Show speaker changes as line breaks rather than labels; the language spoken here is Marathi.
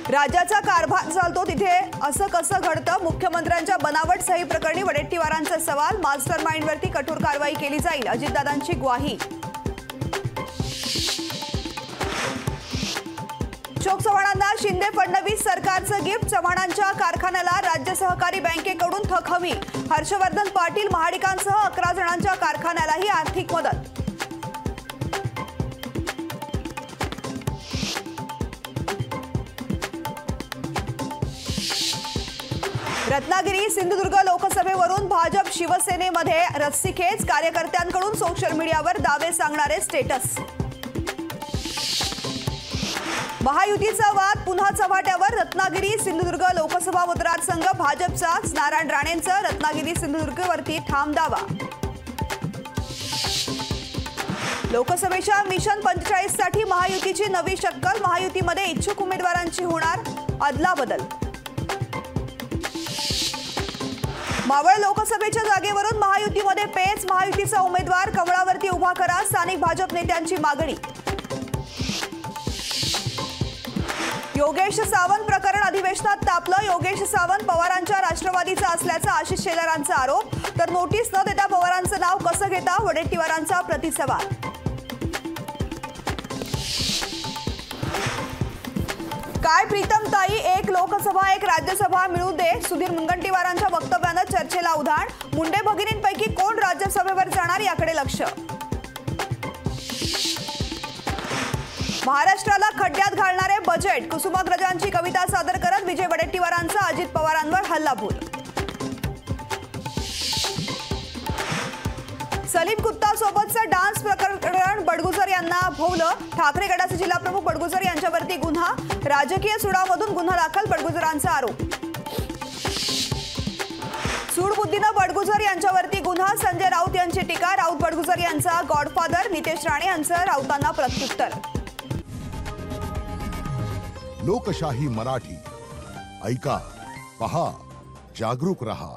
राज्याचा कारभार चालतो तिथे असं कसं घडतं? मुख्यमंत्र्यांच्या बनावट सही प्रकरणी वडेट्टीवारांचा सवाल. मास्टर माइंडवरती कठोर कारवाई केली जाईल, अजितदादांची ग्वाही. अशोक चव्हाणांना शिंदे फडणवीस सरकारचं गिफ्ट. चव्हाणांच्या कारखान्याला राज्य सहकारी बँकेकडून थक हवी. हर्षवर्धन पाटील महाडिकांसह 11 जणांच्या कारखान्यालाही आर्थिक मदत. रत्नागिरी सिंधुदुर्ग लोकसभेवरून भाजप शिवसेनेमध्ये रस्सीखेच. कार्यकर्त्यांकडून सोशल मीडियावर दावे सांगणारे स्टेटस. महायुतीचा वाद पुन्हा चव्हाट्यावर. रत्नागिरी सिंधुदुर्ग लोकसभा मतदारसंघ भाजपचाच. नारायण राणेंचा रत्नागिरी सिंधुदुर्गवरती ठाम दावा. लोकसभेच्या मिशन 45 साठी महायुतीची नवी शक्कल. महायुतीमध्ये इच्छुक उमेदवारांची होणार अदलाबदल. मावळ लोकसभेच्या जागेवरून महायुतीमध्ये पेच. महायुतीचा उमेदवार कमळावरती उभा करा, स्थानिक भाजप नेत्यांची मागणी. योगेश सावंत प्रकरण अधिवेशनात तापलं. योगेश सावंत पवारांच्या राष्ट्रवादीचा असल्याचा आशिष शेलारांचा आरोप. तर नोटीस न देता पवारांचं नाव कसं घेता? वडेट्टीवारांचा प्रतिसवाल. काय प्रीतमताई, एक लोकसभा एक राज्यसभा मिळू दे. सुधीर मुनगंटीवारांच्या वक्तव्यानं चर्चेला उधाण. मुंडे भगिनींपैकी कोण राज्यसभेवर जाणार याकडे लक्ष. महाराष्ट्राला खड्ड्यात घालणारे बजेट. कुसुमाग्रजांची कविता सादर करत विजय वडेट्टीवारांचा अजित पवारांवर हल्लाबोल. सलीम कुत्ता सोबतचं डान्स प्रकरण बडगुजर यांना भोवलं. ठाकरे गटाचे जिल्हाप्रमुख बडगुजर यांच्यावरती गुन्हा. राजकीय सुडामधून गुन्हा दाखल, बडगुजरांचा आरोप. सूडबुद्धीनं बडगुजर यांच्यावरती गुन्हा. संजय राऊत यांची टीका. राऊत बडगुजर यांचा गॉडफादर. नितेश राणे यांचं राऊतांना प्रत्युत्तर.
लोकशाही मराठी ऐका, पहा, जागरूक रहा.